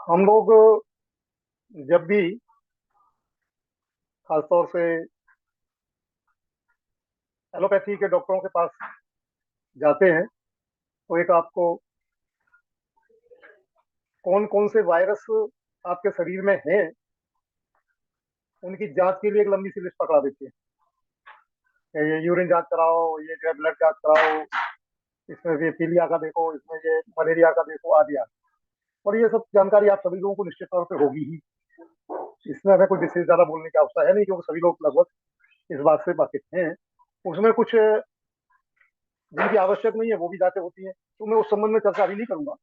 हम लोग जब भी खासतौर से एलोपैथी के डॉक्टरों के पास जाते हैं तो एक आपको कौन कौन से वायरस आपके शरीर में हैं उनकी जांच के लिए एक लंबी सी लिस्ट पकड़ा देती है कि ये यूरिन जांच कराओ, ये जो है ब्लड जांच कराओ, इसमें ये पीलिया का देखो, इसमें ये मलेरिया का देखो, आदि आदि। और ये सब जानकारी आप सभी लोगों को निश्चित तौर पे होगी ही। इसमें हमें कोई विशेष ज्यादा बोलने की आवश्यकता है नहीं, क्योंकि सभी लोग लगभग इस बात से वाकिफ हैं। उसमें कुछ जिनकी आवश्यक नहीं है वो भी जांचें होती हैं, तो मैं उस संबंध में चर्चा अभी नहीं करूंगा।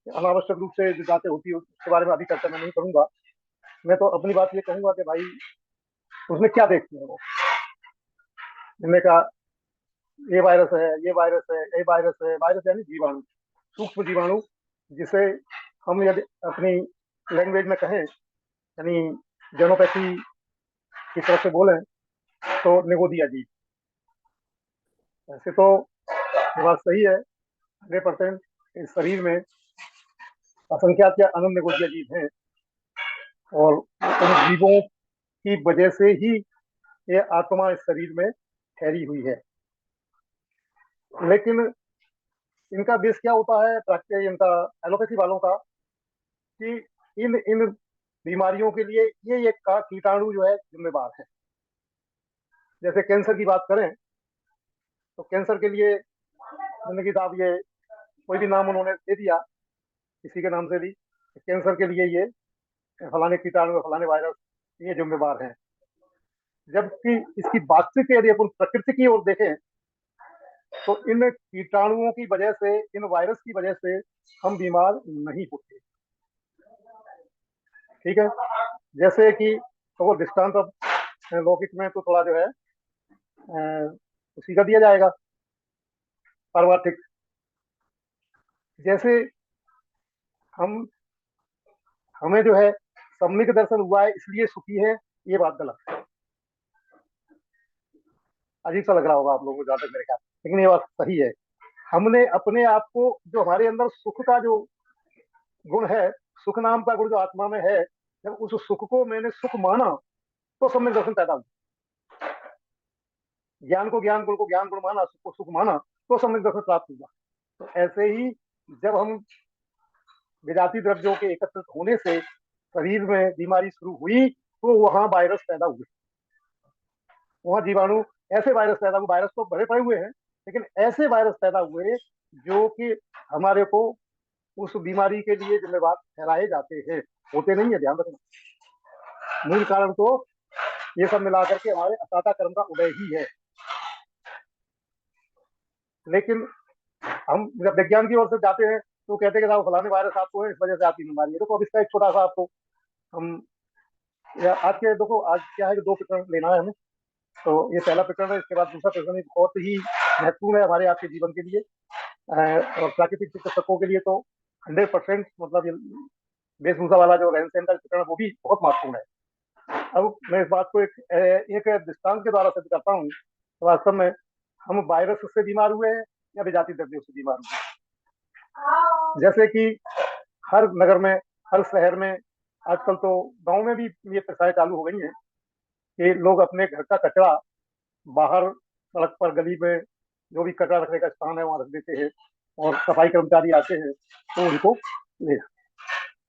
अनावश्यक रूप से जो जांचें होती है उसके बारे में अभी चर्चा मैं नहीं करूंगा। मैं तो अपनी बात ये कहूंगा कि भाई उसमें क्या देखते हैं वो। जिनने कहा ये वायरस है, ये वायरस है, ये वायरस है, वायरस यानी जीवाणु, सूक्ष्म जीवाणु, जिसे हम यदि अपनी लैंग्वेज में कहें, यानी जेनोपैथी की तरफ से बोलें, तो निगोदिया जीव। वैसे तो ये बात सही है, 100% इस शरीर में असंख्यात या अनंत निगोदिया जीव हैं, और उन जीवों की वजह से ही ये आत्मा इस शरीर में ठहरी हुई है। लेकिन इनका बेस क्या होता है, प्रैक्टिस इनका एलोपैथी वालों का, कि इन इन बीमारियों के लिए ये एक का कीटाणु जो है जिम्मेवार है। जैसे कैंसर की बात करें तो कैंसर के लिए जिंदगी साहब ये कोई भी नाम उन्होंने दे दिया किसी के नाम से भी, कैंसर के लिए ये फलाने कीटाणु फलाने वायरस ये जिम्मेवार हैं। जबकि इसकी वास्तविक यदि अपन प्रकृति की ओर देखें तो इन कीटाणुओं की वजह से, इन वायरस की वजह से हम बीमार नहीं होते। ठीक है। जैसे कि तो दृष्टांत अब लौकिक में तो थोड़ा जो है उसी का दिया जाएगा, पारमार्थिक। जैसे हम हमें जो है सम्यक दर्शन हुआ है इसलिए सुखी है, ये बात गलत है। अजीब सा लग रहा होगा आप लोगों को जहाँ तक मेरे ख्याल, लेकिन ये बात सही है। हमने अपने आप को, जो हमारे अंदर सुख का जो गुण है, सुख नाम का गुण जो आत्मा में है, जब उस सुख को मैंने सुख माना तो सम्यक दर्शन पैदा हुआ। ज्ञान को ज्ञान, गुण को ज्ञान गुण माना, सुख को सुख माना तो सम्यक दर्शन प्राप्त हुआ। तो ऐसे ही जब हम विजातीय द्रव्यों के एकत्रित होने से शरीर में बीमारी शुरू हुई तो वहां वायरस पैदा हुए, वहां जीवाणु, ऐसे वायरस पैदा हुए। वायरस तो भरे पड़े हुए हैं, लेकिन ऐसे वायरस पैदा हुए जो कि हमारे को उस बीमारी के लिए जिम्मेवार ठहराए जाते हैं। होते नहीं है, ध्यान रखना। मूल कारण तो ये सब मिलाकर के हमारे असाता कर्म का उदय ही है। लेकिन हम जब विज्ञान की ओर से जाते हैं तो कहते हैं कि साहब फलाने वायरस आपको है, इस वजह से आपकी बीमारी है। देखो अब इसका एक छोटा सा आपको हम, या आज के देखो, आज क्या है कि दो प्रकरण लेना है हमें। तो ये पहला प्रकरण है, इसके बाद दूसरा प्रकरण एक बहुत ही महत्वपूर्ण है हमारे आपके जीवन के लिए, और प्राकृतिक चिकित्सकों के लिए तो 100%, मतलब ये वेशभूषा वाला जो रहन सहन का प्रकरण है, वो भी बहुत महत्वपूर्ण है। अब मैं इस बात को एक दृष्टांत के द्वारा सिद्ध करता हूँ। तो वास्तव में हम वायरस से बीमार हुए हैं या विजातीय द्रव्यों से बीमार हुए हैं। जैसे कि हर नगर में, हर शहर में, आजकल तो गांव में भी ये प्रथाएं चालू हो गई हैं कि लोग अपने घर का कचरा बाहर सड़क पर, गली में, जो भी कचरा रखने का स्थान है वहां रख देते हैं, और सफाई कर्मचारी आते हैं तो उनको ले जाते हैं।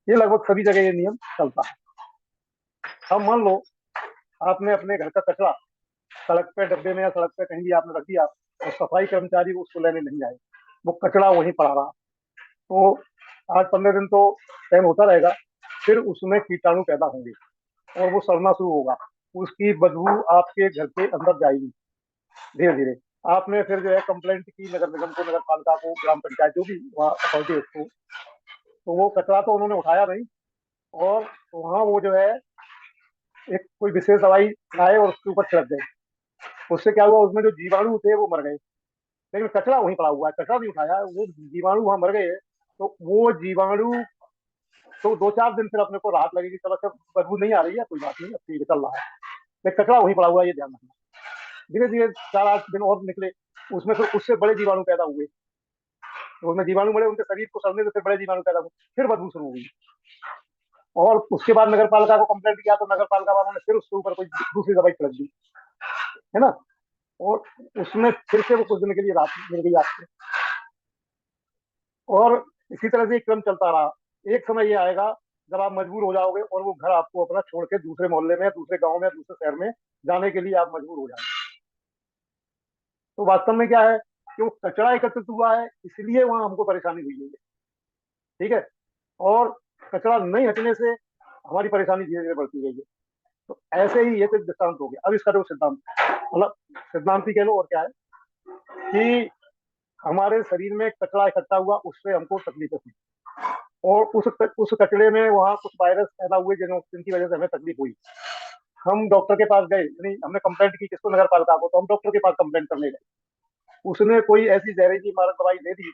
ये लगभग सभी जगह ये नियम चलता है। अब मान लो आपने अपने घर का कचरा सड़क पे डब्बे में या सड़क पे कहीं भी आपने रख दिया और सफाई कर्मचारी उसको लेने नहीं आए, वो कचरा वहीं पड़ा रहा, तो आज 15 दिन तो टाइम होता रहेगा, फिर उसमें कीटाणु पैदा होंगे और वो सड़ना शुरू होगा। उसकी बदबू आपके घर के अंदर जाएगी धीरे धीरे। आपने फिर जो है कंप्लेंट की नगर निगम को, नगर पालिका को, ग्राम पंचायत, जो भी वहाँ अथॉरिटी है उसको, तो वो कचरा तो उन्होंने उठाया नहीं, और वहाँ वो जो है एक कोई विशेष दवाई लाए और उसके ऊपर छिड़क गए। उससे क्या हुआ, उसमें जो जीवाणु थे वो मर गए, लेकिन कचरा वहीं पड़ा हुआ है, कचरा नहीं उठाया, वो जीवाणु वहां मर गए। तो वो जीवाणु, तो 2-4 दिन फिर अपने को राहत लगेगी, चलो अच्छा बदबू नहीं आ रही है, कोई बात नहीं, अब ठीक है, चल रहा है, लेकिन कचरा वहीं पड़ा हुआ है, ये ध्यान रखना। धीरे धीरे 4-8 दिन और निकले, उसमें फिर उससे बड़े जीवाणु पैदा हुए, तो उसमें जीवाणु मरे, उनके शरीर को सड़ने से फिर बड़े जीवाणु पैदा हुए, फिर बदबू शुरू हुई। और उसके बाद नगर पालिका को कंप्लेंट किया तो नगर पालिका वालों ने फिर उसके ऊपर कोई दूसरी दवाई छिड़क दी, है ना। और उसमें फिर से वो कुछ दिन के लिए राहत मिल गई आपको। और इसी तरह से एक क्रम चलता रहा। एक समय ये आएगा जब आप मजबूर हो जाओगे और वो घर आपको अपना छोड़ के दूसरे मोहल्ले में, दूसरे गांव में, दूसरे शहर में जाने के लिए आप मजबूर हो जाएंगे। तो वास्तव में क्या है कि वो कचरा एकत्रित हुआ है, इसलिए वहां हमको परेशानी हुई है, ठीक है। और कचरा नहीं हटने से हमारी परेशानी धीरे धीरे बढ़ती गई है। तो ऐसे ही ये तो दृष्टांत हो गया। अब इसका जो सिद्धांत, मतलब सिद्धांत ही कह लो और क्या है कि हमारे शरीर में कचरा इकट्ठा हुआ, उससे हमको तकलीफें हुई। और उस कचरे में वहाँ कुछ वायरस पैदा हुए जिनकी वजह से हमें तकलीफ हुई। हम डॉक्टर के पास गए, यानी हमने कंप्लेंट की किसको, नगर पालिका को, तो हम डॉक्टर के पास कंप्लेंट करने गए। उसने कोई ऐसी जहरीली मारक दवाई दे दी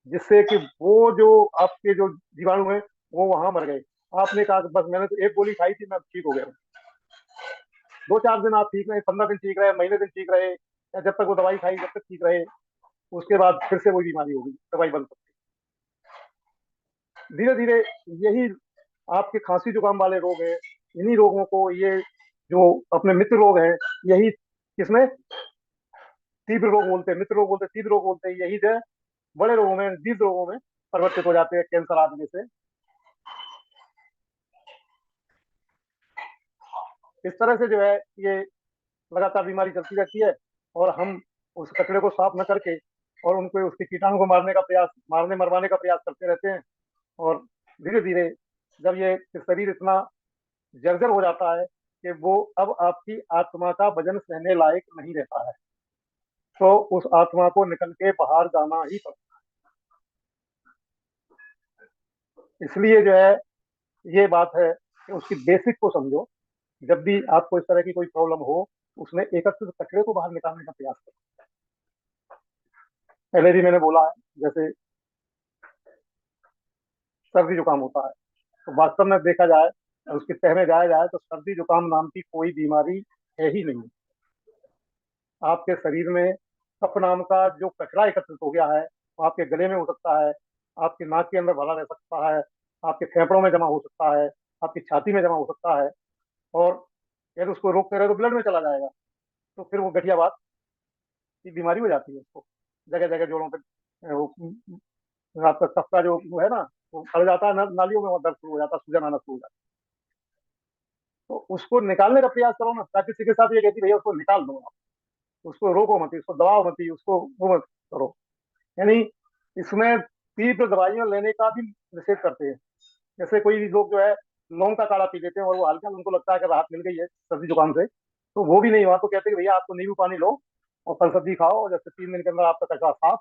जिससे कि वो जो आपके जो जीवाणु है वो वहां मर गए। आपने कहा कि बस मैंने तो एक गोली खाई थी, मैं ठीक हो गया। 2-4 दिन आप ठीक रहे, 15 दिन ठीक रहे, महीने दिन ठीक रहे, या जब तक वो दवाई खाई जब तक ठीक रहे। उसके बाद फिर से वही बीमारी होगी, दवाई बंद कर। धीरे धीरे यही आपके खांसी जुकाम वाले रोग है, इन्हीं रोगों को ये जो अपने मित्र रोग है, यही किसमें तीव्र रोग बोलते हैं, मित्र रोग बोलते हैं, तीव्र रोग बोलते हैं, यही जो है बड़े रोगों में, दीर्घ रोगों में परिवर्तित हो जाते हैं, कैंसर आदि से। इस तरह से जो है ये लगातार बीमारी चलती रहती है। और हम उस कचरे को साफ न करके और उनको उसके कीटाणु को मारने का प्रयास, मारने मरवाने का प्रयास करते रहते हैं। और धीरे धीरे जब ये शरीर इतना जर्जर हो जाता है कि वो अब आपकी आत्मा का वजन सहने लायक नहीं रहता है, तो उस आत्मा को निकल के बाहर जाना ही पड़ता है। इसलिए जो है ये बात है कि उसकी बेसिक को समझो। जब भी आपको इस तरह की कोई प्रॉब्लम हो, उसमें एकत्रित कचरे को बाहर निकालने का प्रयास करो। पहले भी मैंने बोला है, जैसे सर्दी जुकाम होता है, तो वास्तव में देखा जाए, उसके तह में जाया जाए, तो सर्दी जुकाम नाम की कोई बीमारी है ही नहीं। आपके शरीर में कफ नाम का जो कचरा एकत्रित हो गया है, वो आपके गले में हो सकता है, आपके नाक के अंदर भरा रह सकता है, आपके फेफड़ों में जमा हो सकता है, आपकी छाती में जमा हो सकता है। और यदि उसको रोक करे तो ब्लड में चला जाएगा, तो फिर वो गठिया बात की बीमारी हो जाती है। उसको जगह जगह जोड़ों पे वो आपका कफ का जो वो है ना, वो अड़ जाता है, नालियों में वो दर्द शुरू हो जाता है, सूजन आना शुरू हो जाता है। तो उसको निकालने का प्रयास करो ना, ताकि चिकित्सा तो ये कहती है भैया उसको निकाल दो आप, उसको रोको मत, उसको दबाओ मत, उसको वो मत करो। यानी इसमें तीव्र दवाइयां लेने का भी निषेध करते हैं। जैसे कोई लोग जो है लौंग का काढ़ा पी लेते हैं और वो हल्का उनको लगता है कि राहत मिल गई है सर्दी जुकाम से, तो वो भी नहीं हुआ तो कहते हैं कि भैया आपको नींबू पानी लो और फल सब्जी खाओ, और जैसे 3 दिन के अंदर आपका कचरा साफ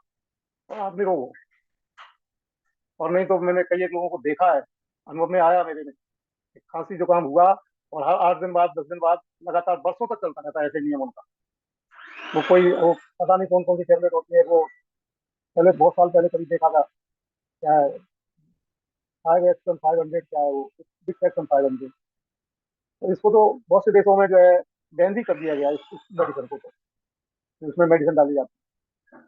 और आप निरोग हो। और नहीं तो मैंने कई एक लोगों को देखा है, अनुभव में आया मेरे में, कि खांसी जुकाम हुआ और हर 8 दिन बाद, 10 दिन बाद लगातार बरसों तक चलता रहता है ऐसे नियम उनका। वो कोई वो पता नहीं कौन कौन सी टेबलेट होती है वो, पहले बहुत साल पहले कभी देखा था, क्या है 5 एक्शन 500, क्या है वो, बिग एक्शन 500। तो इसको तो बहुत से देशों में जो है बैन भी कर दिया गया है इस मेडिसिन को, तो इसमें मेडिसिन डाली जाती है।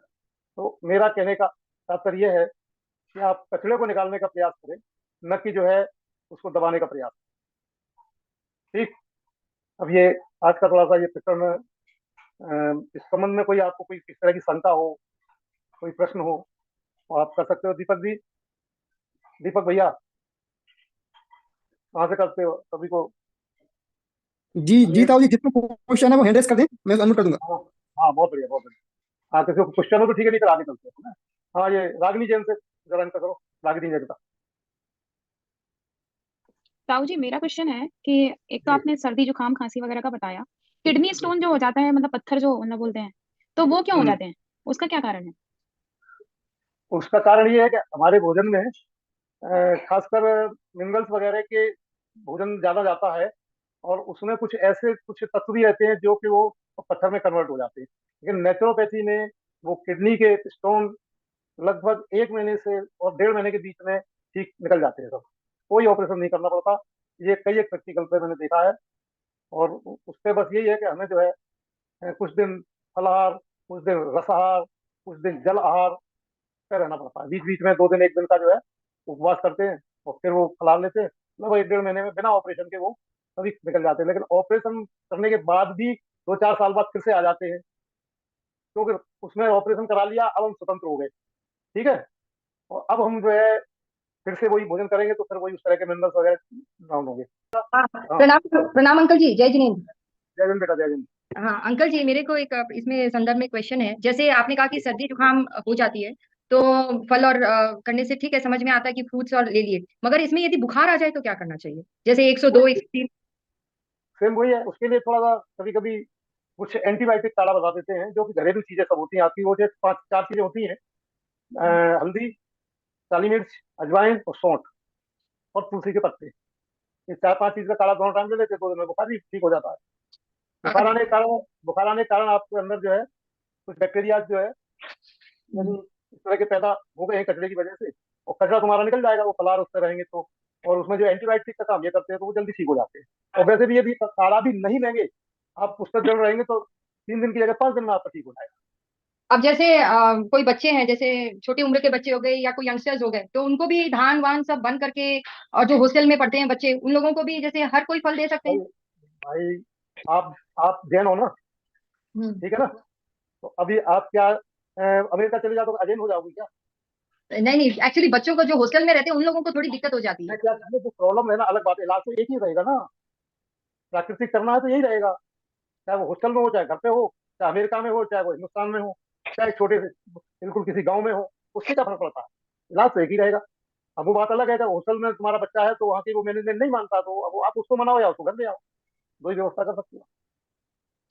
तो मेरा कहने का तात्पर्य यह है कि आप कचरे को निकालने का प्रयास करें, न कि जो है उसको दबाने का प्रयास। ठीक। अब ये आज का थोड़ा सा ये प्रकरण, इस संबंध में कोई आपको कोई किस तरह की शंका हो, कोई प्रश्न हो, तो आप कर सकते हो। दीपक जी, दीपक भैया, कहाँ से करते हो सभी को जी जी अनम्यूट? ताऊ जी, जितना क्वेश्चन है वो हैंड रेस कर दें, मैं अनम्यूट कर दूंगा। हाँ, हाँ, बहुत बढ़िया, बहुत बढ़िया। हाँ, किसी को क्वेश्चन हो तो ठीक है, नहीं तो आगे चलते हैं ना। हाँ, ये रागिनी जैन से जरा इनका करो, रागिनी जैन का। ताऊ जी, मेरा क्वेश्चन है कि एक तो जी। आपने सर्दी जुकाम खांसी वगैरह का बताया, किडनी स्टोन जो हो जाता है, मतलब पत्थर जो मतलब बोलते हैं, तो वो क्यों हो हम्म। जाते हैं? उसका क्या कारण है? उसका कारण ये है कि हमारे भोजन में खासकर मिनरल्स वगैरह के भोजन ज्यादा जाता है, और उसमें कुछ ऐसे कुछ तत्व भी रहते हैं जो कि वो पत्थर में कन्वर्ट हो जाते हैं। लेकिन नेचुरोपैथी में वो किडनी के स्टोन लगभग 1 महीने से और 1.5 महीने के बीच में ठीक निकल जाते हैं सब। कोई ऑपरेशन नहीं करना पड़ता। ये कई एक प्रैक्टिकल पे मैंने देखा है। और उससे बस यही है कि हमें जो है कुछ दिन फलाहार, कुछ दिन रसाहार, कुछ दिन जल आहार, रहना पड़ता है। बीच बीच में 2 दिन 1 दिन का जो है उपवास करते हैं और फिर वो फलार लेते हैं, मतलब 1 डेढ़ महीने में बिना ऑपरेशन के वो सभी निकल जाते हैं। लेकिन ऑपरेशन करने के बाद भी 2 4 साल बाद फिर से आ जाते हैं, क्योंकि उसमें ऑपरेशन करा लिया, अब हम स्वतंत्र हो गए। ठीक है, और अब हम जो है फिर से वही भोजन करेंगे तो फिर वही उस तरह के मिनरल्स वगैरह डाउन होंगे। हाँ, हाँ, प्रणाम प्रणाम अंकल जी, जय जिनेन्द्र। जय हिंद बेटा, जय हिंद। हाँ अंकल जी, मेरे को एक इसमें संदर्भ में क्वेश्चन है। जैसे आपने कहा कि सर्दी जुकाम हो जाती है तो फल और करने से ठीक है, समझ में आता है कि फ्रूट्स और ले लिए, मगर इसमें यदि बुखार आ जाए तो क्या करना चाहिए? जैसे 102 103। सेम वही है, उसके लिए थोड़ा सा कभी कभी कुछ एंटीबायोटिक काढ़ा बता देते हैं, जो कि घरेलू चीजें सब होती हैं आपकी। वो जो 5 4 चीजें होती हैं, हल्दी, काली मिर्च, अजवाइन और सौंठ और तुलसी के पत्ते। ये 4 5 चीज का काढ़ा दोनों टाइम ले लेते हैं, 2 दिन में बुखार भी ठीक हो जाता है। बुखार आने के कारण बुखार आने के कारण आपके अंदर जो है कुछ बैक्टीरिया जो है, यानी इस तरह के पैदा हो गए हैं कचरे की वजह से, और कचरा तुम्हारा निकल जाएगा वो फलार उससे रहेंगे तो। और उसमें जो एंटीबायोटिक का काम ये करते हैं तो वो जल्दी ठीक हो जाते हैं। और वैसे भी यदि काढ़ा भी नहीं लेंगे, आप उस पर जड़ रहेंगे तो 3 दिन की जगह 5 दिन में आपका ठीक हो जाएगा। अब जैसे कोई बच्चे हैं, जैसे छोटी उम्र के बच्चे हो गए या कोई यंगस्टर्स हो गए, तो उनको भी धान वान सब बंद करके, और जो हॉस्टल में पढ़ते हैं बच्चे, उन लोगों को भी जैसे हर कोई फल दे सकते भाई हैं? भाई आप जैन हो ना? हम्म। ठीक है ना? तो अभी आप क्या अमेरिका चले जाओ तो अजैन हो जाओगे क्या? नहीं नहीं, एक्चुअली बच्चों को जो हॉस्टल में रहते हैं उन लोगों को थोड़ी दिक्कत हो जाती है। मैं क्या, जो प्रॉब्लम है ना, अलग बात है, इलाज तो एक ही रहेगा ना। प्राकृतिक करना है तो यही रहेगा, चाहे वो हॉस्टल में हो, चाहे घर पे हो, चाहे अमेरिका में हो, चाहे वो हिंदुस्तान में हो, चाहे छोटे से बिल्कुल किसी गांव में हो, उससे क्या फर्क पड़ता है? इलाज तो एक ही रहेगा। अब वो बात अलग है, जब हॉस्टल में तुम्हारा बच्चा है तो वहाँ की वो मैनेजमेंट नहीं मानता, तो अब आप उसको मनाओ या उसको घर ले आओ, दो ही व्यवस्था कर सकते हो।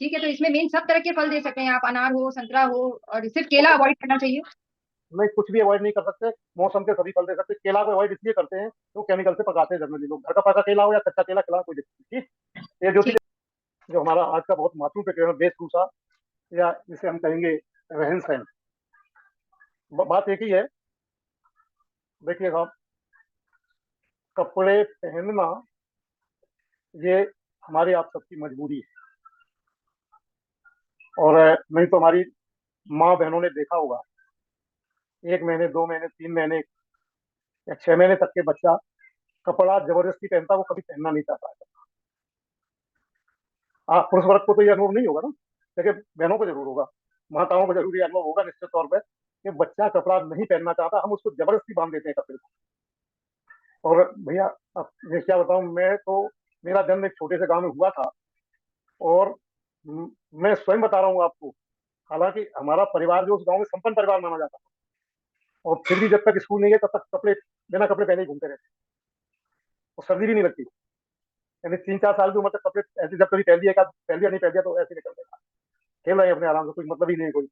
ठीक है, तो इसमें मेन सब तरह के फल दे सकते हैं आप, अनार हो, संतरा हो, और सिर्फ केला अवॉइड करना चाहिए? नहीं, कुछ भी अवॉइड नहीं कर सकते। मौसम के सभी फल दे सकते। केला को अवॉइड इसलिए करते हैं तो केमिकल से पकाते हैं जनरली लोग। घर का पका केला हो या कच्चा केला खिलाओ, कोई दिक्कत नहीं। ठीक, ये जो ठीक। जो हमारा आज का बहुत महत्वपूर्ण वेशभूषा, या जिसे हम कहेंगे रहन सहन, बात एक ही है। देखिए साहब, कपड़े पहनना ये हमारी आप सबकी मजबूरी है। और नहीं तो हमारी माँ बहनों ने देखा होगा, 1 महीने 2 महीने 3 महीने या 6 महीने तक के बच्चा कपड़ा जबरदस्ती पहनता, वो कभी पहनना नहीं चाहता है। हाँ, पुरुष वर्ग को तो ये अनुभव नहीं होगा ना, लेकिन बहनों को जरूर होगा, माताओं को जरूर ये अनुभव होगा निश्चित तौर पर, कि बच्चा कपड़ा नहीं पहनना चाहता, हम उसको जबरदस्ती बांध देते हैं कपड़े को। और भैया, अब मैं क्या बताऊं, मैं तो, मेरा जन्म एक छोटे से गांव में हुआ था, और मैं स्वयं बता रहा हूँ आपको, हालांकि हमारा परिवार जो उस गांव में संपन्न परिवार माना जाता था, और फिर भी जब तक स्कूल नहीं गए तब तक कपड़े, बिना कपड़े पहने ही घूमते रहते, और सर्दी भी नहीं लगती। यानी 3 4 साल की उम्र तक कपड़े ऐसे जब कभी पहन दिया, पहन दिया नहीं पहन दिया तो ऐसे निकल गया, खेल रहे हैं अपने आराम से, कोई मतलब ही नहीं है कोई।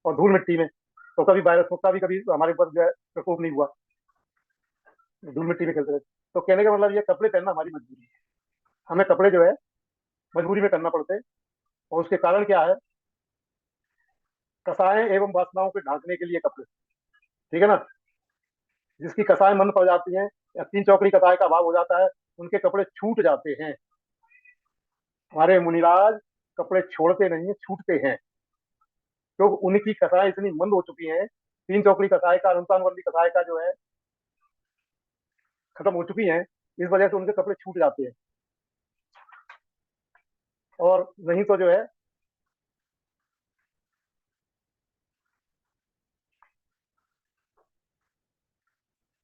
और धूल मिट्टी में, तो कभी वायरस का भी कभी हमारे ऊपर जो है प्रकोप नहीं हुआ, धूल मिट्टी में खेलते रहे। तो कहने का मतलब ये, कपड़े पहनना हमारी मजबूरी है, हमें कपड़े जो है मजबूरी में करना पड़ते हैं। और उसके कारण क्या है, कसाएं एवं वासनाओं के ढांकने के लिए कपड़े। ठीक है ना? जिसकी कसाएं मंद पड़ जाती हैं या 3 चौकड़ी कसाए का अभाव हो जाता है, उनके कपड़े छूट जाते हैं। हमारे मुनिराज कपड़े छोड़ते नहीं है, छूटते हैं, क्योंकि उनकी कसाएं इतनी मंद हो चुकी हैं। 3 चौकड़ी कसाए का, अनुतानबंदी कसाए का जो है खत्म हो चुकी हैं, इस वजह से उनके कपड़े छूट जाते हैं। और नहीं तो जो है,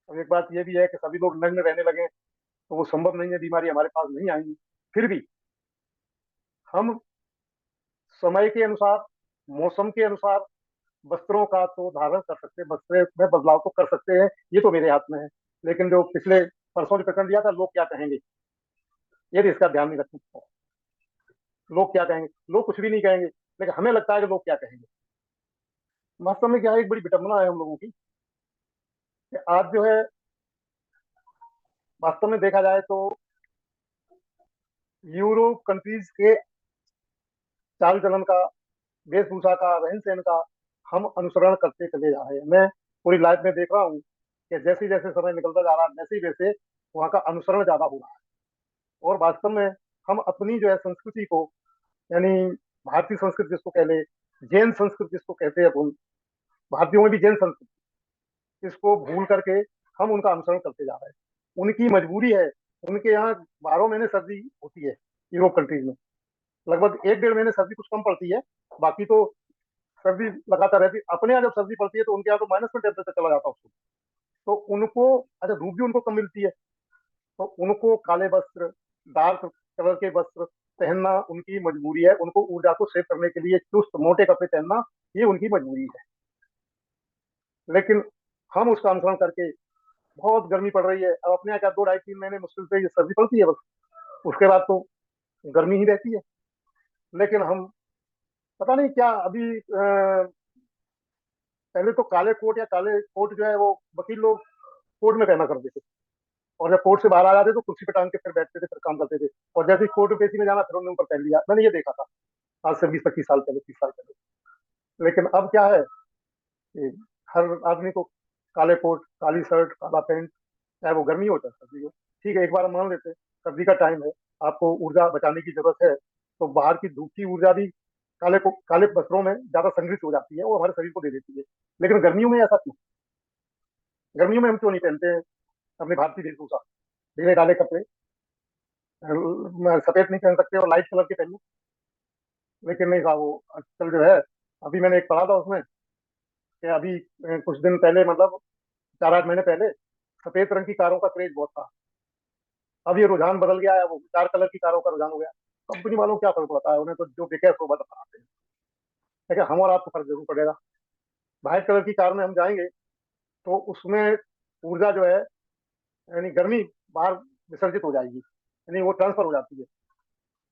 अब एक बात ये भी है कि सभी लोग नग्न रहने लगे, तो वो संभव नहीं है, बीमारी हमारे पास नहीं आएंगी। फिर भी हम समय के अनुसार, मौसम के अनुसार वस्त्रों का तो धारण कर सकते हैं, वस्त्र में बदलाव तो कर सकते हैं, ये तो मेरे हाथ में है। लेकिन जो पिछले परसों जो प्रकरण दिया था, लोग क्या कहेंगे, ये भी इसका ध्यान नहीं रखते। लोग क्या कहेंगे, लोग कुछ भी नहीं कहेंगे, लेकिन हमें लगता है कि लोग क्या कहेंगे। वास्तव में क्या है, एक बड़ी विडंबना है हम लोगों की, कि आज जो है, वास्तव में देखा जाए तो यूरोप कंट्रीज के चाल चलन का, वेशभूषा का, रहन सहन का हम अनुसरण करते चले जा रहे हैं। मैं पूरी लाइफ में देख रहा हूँ कि जैसे जैसे समय निकलता जा रहा है, वैसे ही वैसे वहाँ का अनुसरण ज्यादा हो रहा है। और वास्तव में हम अपनी जो है संस्कृति को, यानी भारतीय संस्कृति जिसको कह ले, जैन संस्कृति जिसको कहते हैं अपन, भारतीयों में भी जैन संस्कृति, इसको भूल करके हम उनका अनुसरण करते जा रहे हैं। उनकी मजबूरी है। उनके यहाँ 12 महीने सर्दी होती है यूरोप कंट्रीज में। लगभग 1 डेढ़ महीने सर्दी कुछ कम पड़ती है, बाकी तो सर्दी लगातार रहती है। अपने यहाँ जब सर्दी पड़ती है तो उनके यहाँ तो माइनस में टेम्परेचर चला जाता है उसको। तो उनको, अच्छा, धूप भी उनको कम मिलती है, तो उनको काले वस्त्र, डार्क कलर के वस्त्र पहनना उनकी मजबूरी है। उनको ऊर्जा को सेव करने के लिए चुस्त मोटे कपड़े पहनना ये उनकी मजबूरी है। लेकिन हम उसका अनुसरण करके, बहुत गर्मी पड़ रही है, अब अपने यहाँ क्या 2 ढाई 3 महीने मुश्किल से ये सर्दी पड़ती है बस, उसके बाद तो गर्मी ही रहती है। लेकिन हम, पता नहीं क्या, अभी पहले तो काले कोट या काले कोट जो है वो वकील लोग कोर्ट में पहना करते थे, और जब कोर्ट से बाहर आ जाते तो कुर्सी पे टांग के फिर बैठते थे, फिर काम करते थे। और जैसे ही कोर्ट पेशी में जाना फिर उन्होंने ऊपर पहन लिया। मैंने ये देखा था आज से 20 25 साल पहले, 30 साल पहले। लेकिन अब क्या है कि हर आदमी को काले कोट, काली शर्ट, काला पैंट, चाहे वो गर्मी हो चाहे सर्दी हो। ठीक है, एक बार हम मान लेते हैं सर्दी का टाइम है, आपको ऊर्जा बचाने की जरूरत है, तो बाहर की धूप की ऊर्जा भी काले वस्त्रों में ज्यादा संग्रहित हो जाती है, वो हमारे शरीर को दे देती है। लेकिन गर्मियों में ऐसा क्यों? गर्मियों में हम क्यों नहीं पहनते हैं अपने भारतीय वेशभूषा, ढीले ढाले कपड़े, सफेद नहीं पहन सकते और लाइट कलर के पहने? लेकिन नहीं साहब, वो आजकल जो है, अभी मैंने एक पढ़ा था उसमें कि अभी कुछ दिन पहले, मतलब 4 8 महीने पहले, सफेद रंग की कारों का क्रेज बहुत था। अब ये रुझान बदल गया है, वो 4 कलर की कारों का रुझान हो गया। कंपनी वालों को क्या फर्क पड़ता है, उन्हें तो जो बिके सो बनाते हैं। लेकिन हम और आपको फर्क जरूर पड़ेगा। वाइट कलर की कार में हम जाएंगे तो उसमें ऊर्जा जो है, यानी गर्मी, बाहर विसर्जित हो जाएगी, यानी वो ट्रांसफर हो जाती है।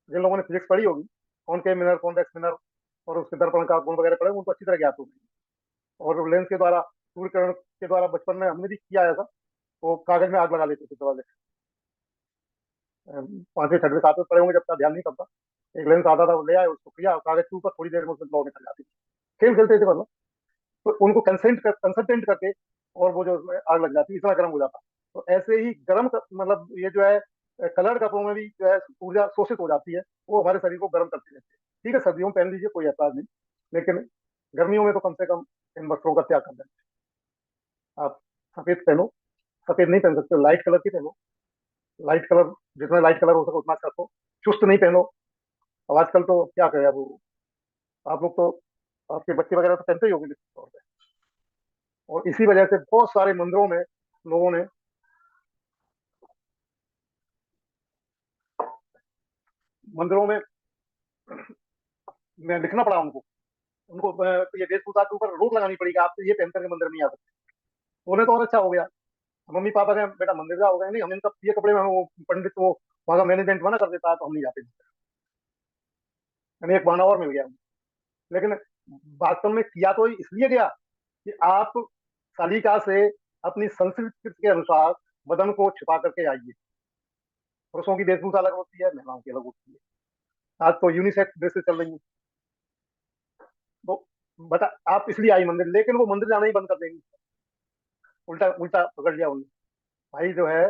जिन लोगों ने फिजिक्स पढ़ी होगी, कौन के मिनर, कॉन्वेक्स मिनर और उसके दर्पण का गुण वगैरह पढ़े, उनको अच्छी तरह ज्ञात होगी। और लेंस के द्वारा, सूर्य किरण के द्वारा बचपन में हमने भी किया ऐसा। वो कागज में आग लगा लेते थे दरवाजे। 5वें 6वें 7वें पढ़े होंगे, जब तक ध्यान नहीं करता। एक लेंस आता था, वो ले आए, उसको किया कागज के ऊपर, थोड़ी देर में उसमें लौ निकल जाती थी। खेल खेलते थे मतलब। तो उनको कंसल्टेंट करके, और वो जो उसमें आग लग जाती, इतना गर्म हो जाता। तो ऐसे ही मतलब ये जो है, कलर कपड़ों में भी जो है ऊर्जा शोषित हो जाती है, वो हमारे शरीर को गर्म करती रहती है। ठीक है, सर्दियों में पहन लीजिए, कोई ऐतराज नहीं। लेकिन गर्मियों में तो कम से कम इन वस्त्रों का त्याग कर दें। आप सफेद पहनो, सफेद नहीं पहन सकते, लाइट कलर की पहनो। लाइट कलर, जितना लाइट कलर हो सके उतना अच्छा रखो। चुस्त नहीं पहनो। अब आजकल तो क्या करें, अब आप लोग तो, आपके बच्चे वगैरह तो पहनते ही होंगे निश्चित तौर पे। और इसी वजह से बहुत सारे मंदिरों में लोगों ने, मंदिरों में मैं लिखना पड़ा उनको। उनको ये वेशभूषा के ऊपर रोक लगानी पड़ी कि आप ये पहन करके मंदिर नहीं आ सकते। तो उन्हें तो और अच्छा हो गया। मम्मी पापा कहें बेटा मंदिर जाओगे, नहीं हम इनका ये कपड़े में, वो पंडित, वो वहाँ का मैनेजमेंट मना कर देता है तो हम नहीं जाते। यानी एक बहाना और मिल गया। लेकिन वास्तव में किया तो इसलिए गया कि आप सलीका से अपनी संस्कृति के अनुसार बदन को छिपा करके आइए। पुरुषों की वेशभूषा अलग होती है, महिलाओं की अलग होती है। आज तो यूनिसेक्स ड्रेसेस चल रही है। तो बता, आप इसलिए आई मंदिर, लेकिन वो मंदिर जाना ही बंद कर देंगी। उल्टा उल्टा पकड़ लिया उन्होंने। भाई जो है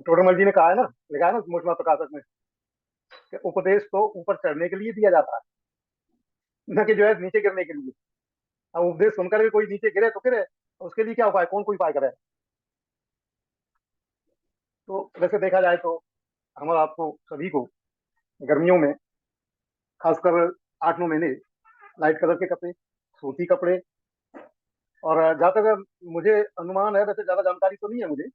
टोडरमल जी ने कहा है ना, लिखा है ना मूर्तिमान प्रकाशक में, कि उपदेश तो ऊपर चढ़ने के लिए दिया जाता है, न कि जो है नीचे गिरने के लिए। अब उपदेश सुनकर भी कोई नीचे गिरे तो गिरे, उसके लिए क्या उपाय, कौन कोई उपाय करे? तो वैसे देखा जाए तो हमारा, आपको सभी को गर्मियों में, खासकर 8 9 महीने, लाइट कलर के कपड़े, सूती कपड़े। और जहाँ तक मुझे अनुमान है, वैसे ज्यादा जानकारी तो नहीं है मुझे,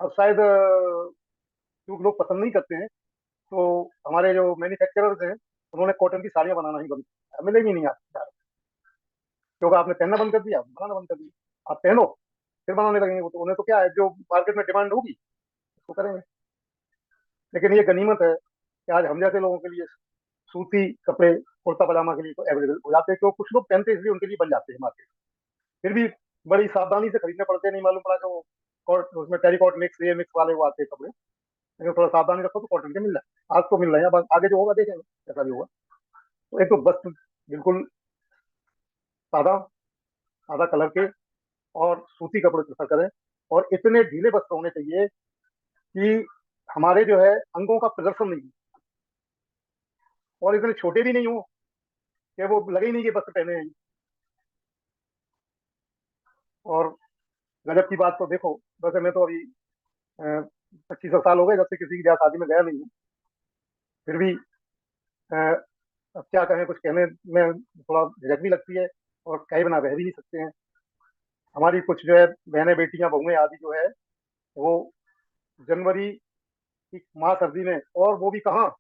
अब शायद क्योंकि लोग पसंद नहीं करते हैं, तो हमारे जो मैन्युफैक्चरर्स हैं उन्होंने कॉटन की साड़ियाँ बनाना ही बंद किया, मिलेगी नहीं आपको यार। क्योंकि आपने पहनना बंद कर दिया, बनाना बंद कर दिया। आप पहनो, फिर बनाने लगेंगे वो। तो उन्हें तो क्या है, जो मार्केट में डिमांड होगी उसको करेंगे। लेकिन ये गनीमत है कि आज हम जैसे लोगों के लिए सूती कपड़े, कुर्ता पजामा के लिए तो अवेलेबल हो जाते हैं। क्यों? कुछ लोग पहनते हैं इसलिए उनके लिए बन जाते हैं मार्केट। फिर भी बड़ी सावधानी से खरीदने पड़ते हैं, नहीं मालूम पड़ा कि वो उसमें टेरिकॉट मिक्स, ये मिक्स वाले वो आते हैं कपड़े। लेकिन थोड़ा सावधानी रखो तो कॉटन के मिल जाए। आज तो मिल रहे हैं, अब आगे जो होगा देखेंगे कैसा भी होगा। तो एक तो वस्त्र बिल्कुल सादा, सादा कलर के और सूती कपड़े प्रेफर करें। और इतने ढीले वस्त्र होने चाहिए कि हमारे जो है अंगों का प्रदर्शन नहीं हो, और इतने छोटे भी नहीं हो कि वो लगे ही नहीं कि वस्त्र पहने हैं। और गजब की बात तो देखो, वैसे मैं तो अभी 25 साल हो गए जब से किसी की ब्याह शादी में गया नहीं हूँ, फिर भी अ, अब क्या कहें, कुछ कहने में थोड़ा झिझक भी लगती है, और कई बिना रह भी नहीं सकते हैं। हमारी कुछ जो है बहनें, बेटियां, बहुएं आदि जो है, वो जनवरी की सर्दी में, और वो भी कहाँ,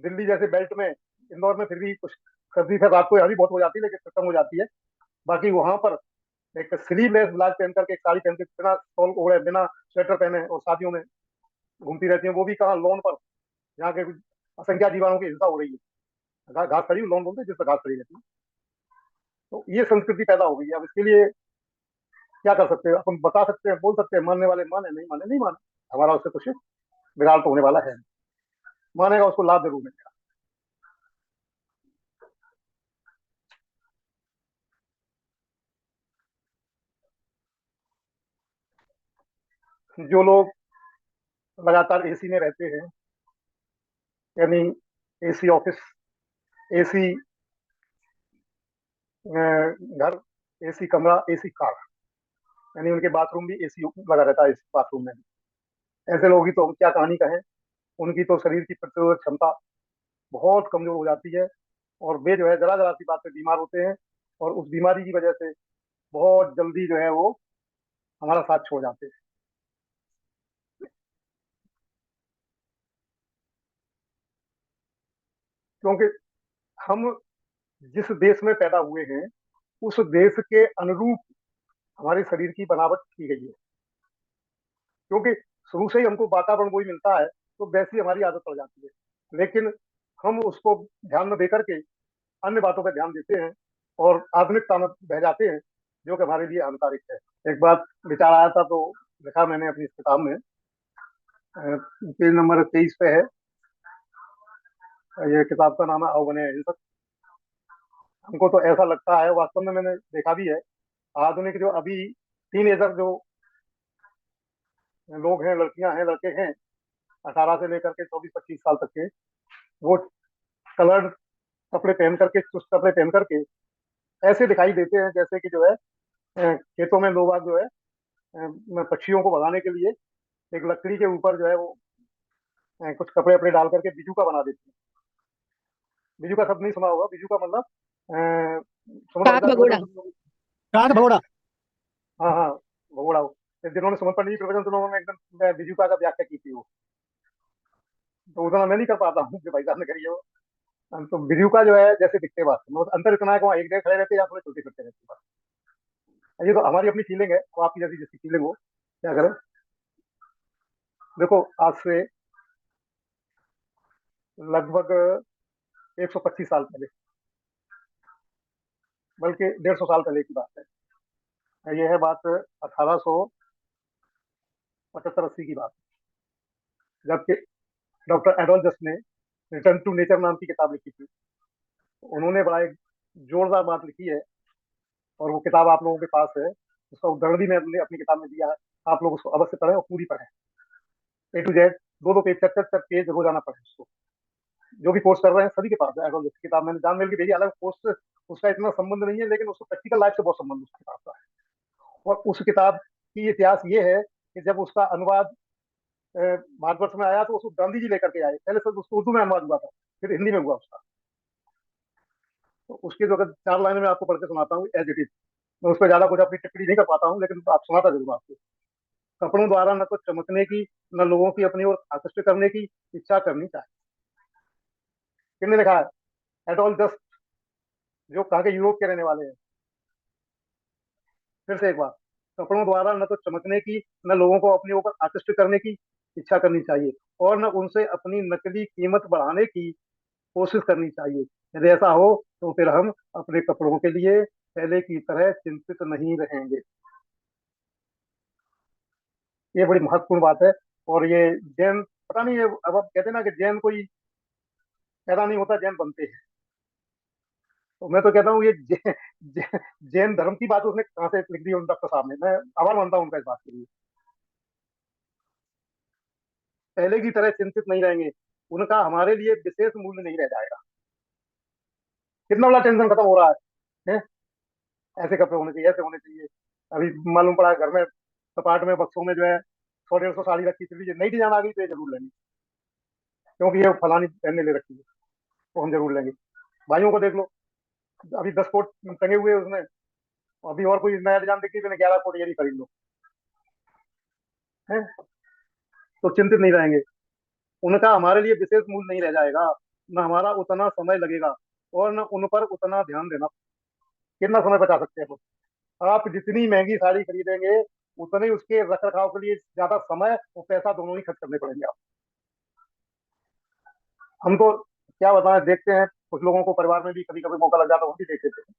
दिल्ली जैसे बेल्ट में, इंदौर में फिर भी कुछ सर्दी फिर रात को यहाँ भी बहुत हो जाती है, लेकिन खत्म हो जाती है। बाकी वहां पर एक स्लीवलेस ब्लाउज पहन करके, एक साड़ी पहन के, बिना शॉल ओढ़े, बिना स्वेटर पहने, और शादियों में घूमती रहती है, वो भी कहाँ, लॉन पर, जहाँ के असंख्या जीवाणुओं की हिंसा हो रही है। घास खड़ी लॉन बोलते हैं जिस पर घास खड़ी रहती है। तो ये संस्कृति पैदा हो गई है। अब इसके लिए क्या कर सकते हैं, अपन बता सकते हैं, बोल सकते हैं, मानने वाले माने, नहीं माने नहीं माने, हमारा उससे कुछ बिगाड़ तो होने वाला है नहीं। मानेगा उसको लाभ जरूर मिलेगा। जो लोग लगातार एसी में रहते हैं, यानी एसी ऑफिस, एसी घर, एसी कमरा, एसी कार, यानी उनके बाथरूम भी एसी लगा रहता है, इस बाथरूम में भी। ऐसे लोगों की तो हम क्या कहानी कहें। उनकी तो शरीर की प्रतिरोधक क्षमता बहुत कमजोर हो जाती है, और वे जो है जरा जरा सी बात पे बीमार होते हैं, और उस बीमारी की वजह से बहुत जल्दी जो है वो हमारा साथ छोड़ जाते हैं। क्योंकि हम जिस देश में पैदा हुए हैं, उस देश के अनुरूप हमारे शरीर की बनावट की गई है। क्योंकि शुरू से ही हमको वातावरण वही मिलता है, तो वैसी हमारी आदत पड़ जाती है। लेकिन हम उसको ध्यान में देकर के अन्य बातों पर ध्यान देते हैं, और आधुनिकता में बह जाते हैं, जो कि हमारे लिए हानिकारक है। एक बात विचार आया था, तो लिखा मैंने अपनी इस किताब में, पेज नंबर 23 पे है। ये किताब का नाम है आओ बने अहिंसक। हमको तो ऐसा लगता है, वास्तव में मैंने देखा भी है, आधुनिक जो अभी टीनेजर जो लोग हैं, लड़कियां हैं, लड़के हैं, 18 से लेकर के 24-25 साल तक के, वो कलर्ड कपड़े पहन करके, चुस्त कपड़े पहन करके ऐसे दिखाई देते हैं जैसे कि जो है खेतों में लोग जो है पक्षियों को भगाने के लिए एक लकड़ी के ऊपर जो है वो कुछ कपड़े अपने डाल करके बिजू का बना देते हैं। बिजू का शब्द नहीं सुना होगा, बिजू का मतलब सुमन काग पंडित भगोड़ा। प्रवचन सुनो। काठ भगोड़ा। हाँ हाँ, भगोड़ा हो। जिन्होंने सुमन पंडित जी प्रवचन सुना, उन्होंने एकदम बिजू का व्याख्या की थी वो। तो उतना मैं नहीं कर पाता हूँ जो भाई साहब ने करी है वो। तो बिजू का जो है जैसे दिखते बात, मतलब अंतर इतना है कि वहाँ एक जगह खड़े रहते हैं या थोड़े चलते फिरते रहते हैं बस। ये तो हमारी अपनी फीलिंग है, और आपकी जैसी जिसकी फीलिंग हो, क्या करें। देखो, आज से लगभग 125 साल पहले, बल्कि 150 साल पहले की बात है। यह है बात 1875-80 की बात, जबकि डॉक्टर एडोल्फ जस्ट ने रिटर्न टू नेचर नाम की किताब लिखी थी। उन्होंने बड़ा एक जोरदार बात लिखी है, और वो किताब आप लोगों के पास है। उसका उदाहरण भी मैंने अपनी किताब में दिया है। आप लोग उसको अवश्य पढ़ें, और पूरी पढ़ें, A to Z, दो दो पेज, चार चार पेज रोजाना पढ़ें उसको। जो भी कोर्स कर रहे हैं सभी के पास है एडोल्फ जस्ट की किताब, मैंने जान मेल की भेजी। हालांकि कोर्स उसका इतना संबंध नहीं है, लेकिन उसको प्रैक्टिकल लाइफ से बहुत संबंध उसकी किताब का है। और उस किताब की इतिहास ये है कि जब उसका अनुवाद भारतवर्ष में आया, तो उसको गांधी जी लेकर के आए। पहले सब उसको उर्दू में अनुवाद हुआ था, फिर हिंदी में हुआ उसका। तो उसके जो अगर 4 लाइनें मैं आपको पढ़ के सुनाता हूँ एज इट इज। मैं उस पर ज्यादा कुछ अपनी टिप्पणी नहीं कर पाता हूँ, लेकिन आप सुनाता जरूर आपको। कपड़ों द्वारा न तो चमकने की, न लोगों की अपनी ओर आकृष्ट करने की इच्छा करनी चाहिए। किसने लिखा है? एडोल्फ जस्ट, जो कहाँ के यूरोप के रहने वाले हैं। फिर से एक बार, कपड़ों द्वारा न तो चमकने की, न लोगों को अपने ऊपर आकृष्ट करने की इच्छा करनी चाहिए, और न उनसे अपनी नकली कीमत बढ़ाने की कोशिश करनी चाहिए। यदि ऐसा हो तो फिर हम अपने कपड़ों के लिए पहले की तरह चिंतित नहीं रहेंगे। ये बड़ी महत्वपूर्ण बात है। और ये जैन, पता नहीं, ये अब आप कहते हैं ना कि जैन कोई पैदा नहीं होता, जैन बनते हैं। तो मैं तो कहता हूँ ये जैन धर्म की बात उसने कहाँ से लिख दी उन डॉक्टर साहब ने। मैं आभार मानता हूँ उनका इस बात के लिए। पहले की तरह चिंतित नहीं रहेंगे, उनका हमारे लिए विशेष मूल्य नहीं रह जाएगा। कितना बड़ा टेंशन खत्म हो रहा है, हैं? ऐसे कपड़े होने चाहिए, ऐसे होने चाहिए। अभी मालूम पड़ा घर में कपाट में बक्सों में जो है 100-150 साड़ी रखी, चलिए नई डिजाइन आ गई तो ये जरूर लेंगे, क्योंकि ये फलानी पहनने ले रखी है तो हम जरूर लेंगे। भाइयों को देख लो, अभी 10 कोट टंगे हुए हैं उसमें, अभी और कोई नया डिजाइन देखी तो 11 कोट ये भी खरीद लो, है, तो चिंतित नहीं रहेंगे। उनका हमारे लिए विशेष मूल्य नहीं रह जाएगा, न हमारा उतना समय लगेगा, और न उन पर उतना ध्यान देना। कितना समय बचा सकते हैं वो? आप जितनी महंगी साड़ी खरीदेंगे उतने उसके रख रखाव के लिए ज्यादा समय और पैसा दोनों ही खर्च करने पड़ेंगे आप। हम तो क्या बताएं, देखते हैं कुछ लोगों को परिवार में भी कभी कभी मौका लग जाता है, हम भी देख लेते हैं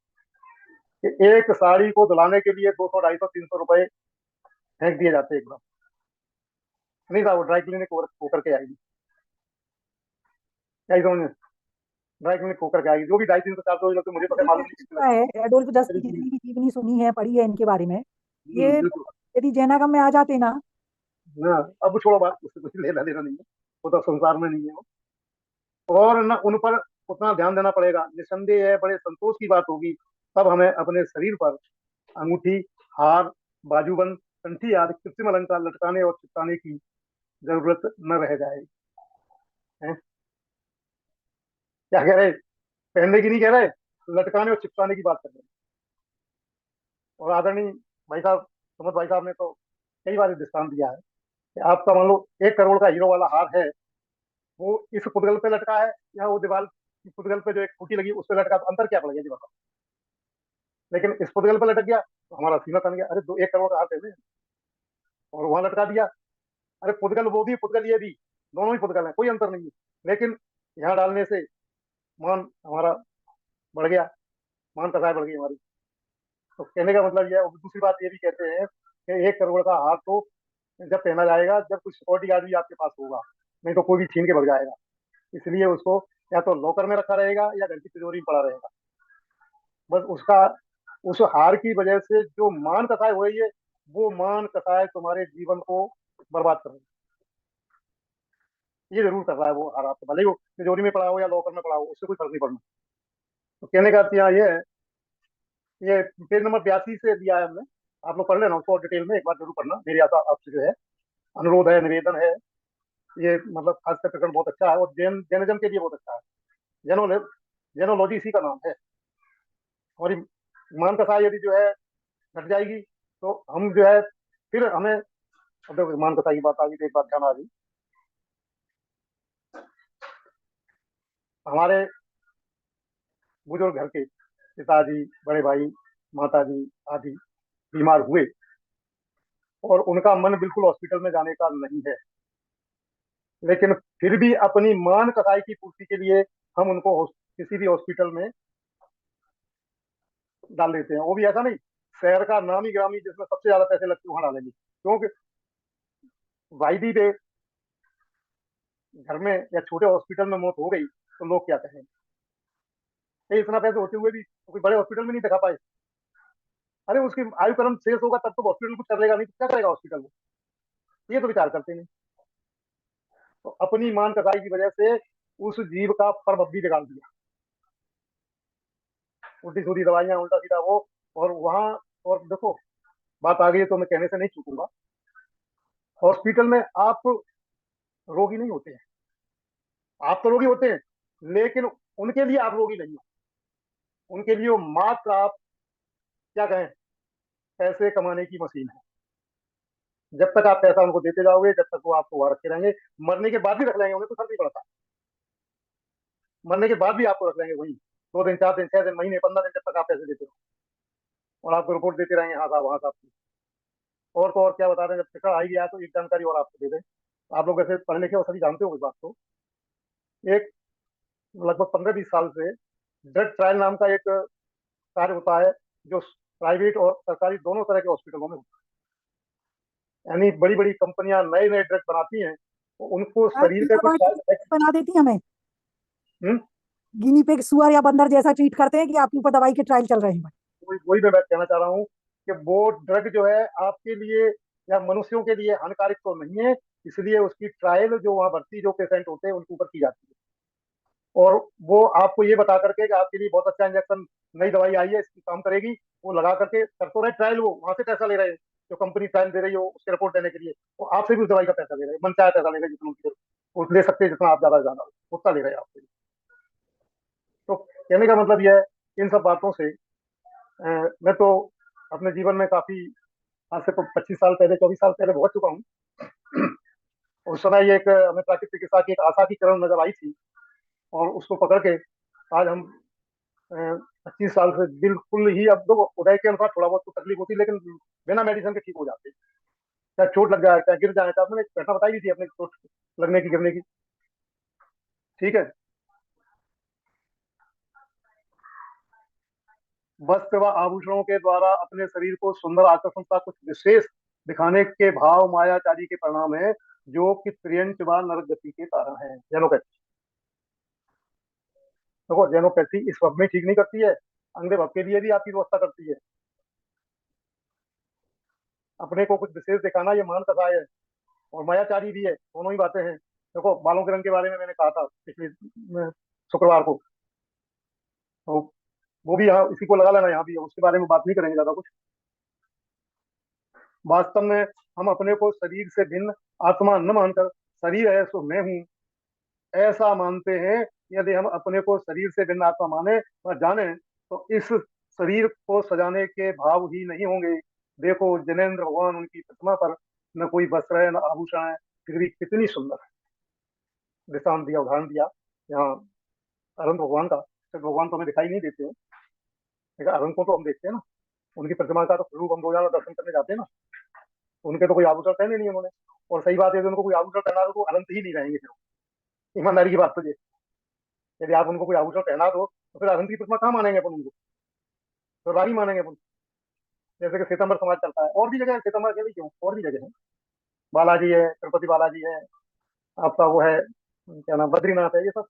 कि एक साड़ी को धुलाने के लिए 200, 250, 300 रुपए फेंक दिए जाते हैं एकदम। नहीं साहब, वो ड्राई क्लीनिक होकर के आएगी, क्या ही समझ, ड्राई क्लीनिक होकर के आएगी, जो भी 250, 300, 400 तो मुझे तो खैर मैंने मालूम मैंने नहीं सुना है एडोल्फ दस की कितने जितनी भी जीवनी सुनी है पढ़ी है इनके बारे में, लगती। ये बिल्कुल। यदि जैनागम में आ जाते ना। हाँ, अब छोड़ो बात, उससे कुछ लेना देना नहीं है, वो तो संसार में नहीं है वो। और न उन पर उतना ध्यान देना पड़ेगा, निसंदेह है बड़े संतोष की बात होगी तब हमें अपने शरीर पर अंगूठी, हार, बाजूबंद, कंठी आदि कृत्रिम अलंकार लटकाने और चिपकाने की जरूरत न रह जाएगी। हैं? क्या कह रहे, पहनने की नहीं कह रहे, लटकाने और चिपकाने की बात कर रहे हैं। और आदरणीय भाई साहब, सुमत भाई साहब ने तो कई बार दृष्टांत दिया है कि आपका मान लो 1 करोड़ का हीरो वाला हार है, वो इस पुतगल पे लटका है या वो दीवार की पुतगल पे जो एक खूंटी लगी उस पे लटका, तो अंतर क्या पड़ गया जी बताओ? लेकिन इस पुतगल पे लटक गया तो हमारा सीना तन गया, अरे 1 करोड़ का हार है और वहां लटका दिया, अरे पुतगल वो भी पुतगल ये भी, दोनों ही पुतगल है, कोई अंतर नहीं है, लेकिन यहाँ डालने से मान हमारा बढ़ गया, मान कसाय बढ़ गई हमारी। तो कहने का मतलब यह है, और दूसरी बात ये भी कहते हैं कि 1 करोड़ का हार तो जब पहना जाएगा जब कुछ सिक्योरिटी गार्ड भी आपके पास होगा, नहीं तो कोई भी छीन के भग जाएगा, इसलिए उसको या तो लॉकर में रखा रहेगा या घर की तिजोरी में पड़ा रहेगा। बस उसका, उस हार की वजह से जो मान कसाय हो रही है, वो मान कसाय तुम्हारे जीवन को बर्बाद कर रही है, ये जरूर कर रहा है वो हार, आपको भले ही वो तिजोरी में पड़ा हो या लॉकर में पड़ा हो, उससे कोई फर्क नहीं पड़ना। तो कहने का अर्थ यहाँ ये है, ये पेज नंबर 82 से दिया है हमने, आप लोग पढ़ लेना उसको डिटेल में, एक बार जरूर पढ़ना, मेरी आपसे जो है अनुरोध है, निवेदन है। ये मतलब खास कर प्रकरण बहुत अच्छा है और जैनिज्म के लिए बहुत अच्छा है। जेनो जेनोलॉजी इसी का नाम है। और ये मान कसाय यदि जो है घट जाएगी तो हम जो है फिर हमें, अब देखो मान कसाई की बात आ गई तो एक बात ध्यान आ गई, हमारे बुजुर्ग घर के पिताजी, बड़े भाई, माताजी आदि बीमार हुए और उनका मन बिल्कुल हॉस्पिटल में जाने का नहीं है, लेकिन फिर भी अपनी मान कसाई की पूर्ति के लिए हम उनको किसी भी हॉस्पिटल में डाल देते हैं, वो भी ऐसा नहीं शहर का नामी ग्रामी जिसमें सबसे ज्यादा पैसे लगते हैं वहां डालेंगे, क्योंकि वायदी पे घर में या छोटे हॉस्पिटल में मौत हो गई तो लोग क्या कहेंगे? ये इतना पैसे होते हुए भी तो कोई बड़े हॉस्पिटल में नहीं दिखा पाए। अरे उसकी आयु क्रम शेष होगा तब तो हॉस्पिटल कुछ कर लेगा, नहीं तो क्या करेगा हॉस्पिटल वो? ये तो विचार करते नहीं। तो अपनी मान कसाई की वजह से उस जीव का पर भी बिगाड़ दिया, उल्टी सीधी दवाइयां, उल्टा सीधा वो, और वहां, और देखो बात आ गई है तो मैं कहने से नहीं चूकूंगा, हॉस्पिटल में आप रोगी नहीं होते हैं, आप तो रोगी होते हैं, लेकिन उनके लिए आप रोगी नहीं हो, उनके लिए वो मात्र आप क्या कहें, पैसे कमाने की मशीन है। जब तक आप पैसा उनको देते जाओगे जब तक वो आपको वहां रखे रहेंगे, मरने के बाद भी रख लेंगे, उन्हें तो फर्क नहीं पड़ता, मरने के बाद भी आपको रख लेंगे वहीं, 2 दिन, 4 दिन, 6 दिन, महीने, 15 दिन, जब तक आप पैसे देते रहो और आपको रिपोर्ट देते रहेंगे, हाँ साहब, हाँ साहब। और तो और क्या बता रहे हैं, जब टिकट आ ही गया तो एक जानकारी और आपको दे दें, आप लोग ऐसे पढ़े लिखे और सभी जानते हो इस बात को, एक लगभग 15-20 साल से ड्रग ट्रायल नाम का एक कार्य होता है जो प्राइवेट और सरकारी दोनों तरह के हॉस्पिटलों में होता है। यानी बड़ी बड़ी कंपनियां नए नए ड्रग बनाती हैं तो उनको यार शरीर का इंडिया कुछ साइड इफेक्ट। बना देती हमें, हम्म, गिनी पिग सुअर या बंदर जैसा ट्रीट करते हैं कि आपके ऊपर दवाई के ट्रायल चल रहे हैं। वही मैं कहना चाह रहा हूँ कि वो ड्रग जो है आपके लिए या मनुष्यों के लिए हानिकारक तो नहीं है, इसलिए उसकी ट्रायल जो वहाँ भर्ती जो पेशेंट होते हैं उनके ऊपर की जाती है। और वो आपको ये बता करके कि आपके लिए बहुत अच्छा इंजेक्शन, नई दवाई आई है, इसकी काम करेगी, वो लगा करके कर तो रहे ट्रायल, वो वहां से पैसा ले रहे हैं, जो कंपनी ट्रायल दे रही हो उसके रिपोर्ट देने के लिए, वो आपसे भी उस दवाई का पैसा ले रहे हैं, मन चाहे पैसा ले रहे हैं, जितना उनके वो ले सकते हैं, जितना आप ज्यादा से ज्यादा उतना ले रहे हैं आपसे। तो कहने का मतलब यह है, इन सब बातों से मैं तो अपने जीवन में काफी, आज से 25 साल पहले, 24 साल पहले पहुंच चुका हूँ। उस समय ये एक हमें प्राकृतिक चिकित्सा की एक आशा की किरण नजर आई थी, और उसको पकड़ के आज हम 25 साल से बिल्कुल ही, अब तो उदय के अनुसार थोड़ा बहुत तो तकलीफ होती है, लेकिन बिना मेडिसिन के ठीक हो जाते हैं। चाहे चोट लग जाए, चाहे गिर जाए, चाहे आपने एक घटना बताई भी थी अपने चोट लगने की, गिरने की, ठीक है। वस्त्र व आभूषणों के द्वारा अपने शरीर को सुंदर आकर्षण का कुछ विशेष दिखाने के भाव मायाचारी के परिणाम है, जो कि त्रियंच व नरक गति के कारण है। जेनोपैथी, देखो जेनोपैथी इस वक्त में ठीक नहीं करती है, अगले वक्त के लिए भी आपकी व्यवस्था करती है। अपने को कुछ विशेष दिखाना ये मान कसाय है, और मायाचारी भी है, दोनों ही बातें हैं। देखो बालों के रंग के बारे में मैंने कहा था पिछले शुक्रवार को, तो वो भी यहाँ इसी को लगा लेना, यहाँ भी है, उसके बारे में बात नहीं करेंगे ज्यादा कुछ। वास्तव में हम अपने को शरीर से भिन्न आत्मा न मानकर शरीर है सो मैं हूँ ऐसा मानते हैं। यदि हम अपने को शरीर से भिन्न आत्मा माने व जाने, तो इस शरीर को सजाने के भाव ही नहीं होंगे। देखो जैनेन्द्र भगवान, उनकी प्रतिमा पर न कोई वस्त्र है न आभूषण है, फिर भी कितनी सुंदर है। दृष्टांत दिया, उदाहरण दिया यहाँ अनंत भगवान का। तो भगवान तो हमें दिखाई नहीं देते हैं, लेकिन अनंत को तो हम देखते हैं ना, उनकी प्रतिमा का तो रूप हम रोजाना दर्शन करने जाते हैं ना। उनके तो कोई आभूषण पहने नहीं उन्होंने, और सही बात है, यदि उनको कोई आभूषण पहना दो तो अनंत ही नहीं रहेंगे फिर वो। ईमानदारी की बात तो ये, यदि आप उनको कोई आभूषण पहना दो तो फिर अनंत की प्रतिमा कहाँ मानेंगे अपन उनको, तो राही मानेंगे अपन। जैसे कि सितंबर समाज चलता है, और भी जगह है, सितंबर के भी क्यों, और भी जगह है, बालाजी है, तिरुपति बालाजी है, आपका वो है क्या नाम, बद्रीनाथ है, ये सब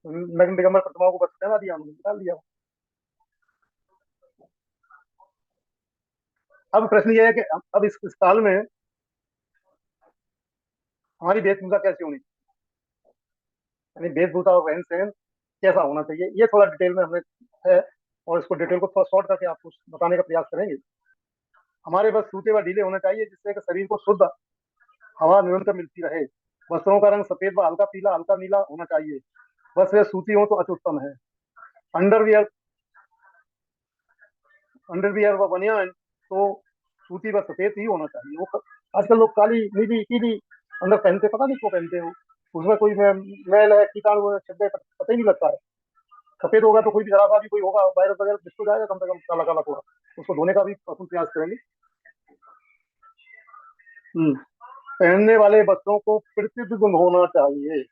नग्न दिगंबर प्रतिमाओं को बस पहना दिया, उन्होंने डाल दिया। अब प्रश्न ये है कि अब इस काल में हमारी वेशभूषा कैसी होनी चाहिए, यानी वेशभूषा और रहन सहन कैसा होना चाहिए, ये थोड़ा डिटेल में हमें है, और इसको डिटेल को थोड़ा शॉर्ट करके आपको बताने का प्रयास करेंगे। हमारे बस सूते व ढीले होने चाहिए, जिससे कि शरीर को शुद्ध हवा निरंतर मिलती रहे। वस्त्रों का रंग सफेद व हल्का पीला, हल्का नीला होना चाहिए। बस वे सूती हो तो अति उत्तम है। अंडरवियर अंडरवियर व बनियान तो सूती व सफेद ही होना चाहिए। वो आजकल लोग काली नीली पीली अंदर पहनते, पता नहीं क्यों पहनते हो, उसमें कोई मैल है, कीटाणु है, छिद्र, पता ही नहीं लगता है। सफेद होगा तो कोई भी जरा सा भी कोई होगा वायरस वगैरह डिस्को जाएगा, कम से कम काला काला थोड़ा, उसको धोने का भी अपन प्रयास करेंगे। हम्म। पहनने वाले वस्त्रों को प्रतिदिन होना चाहिए,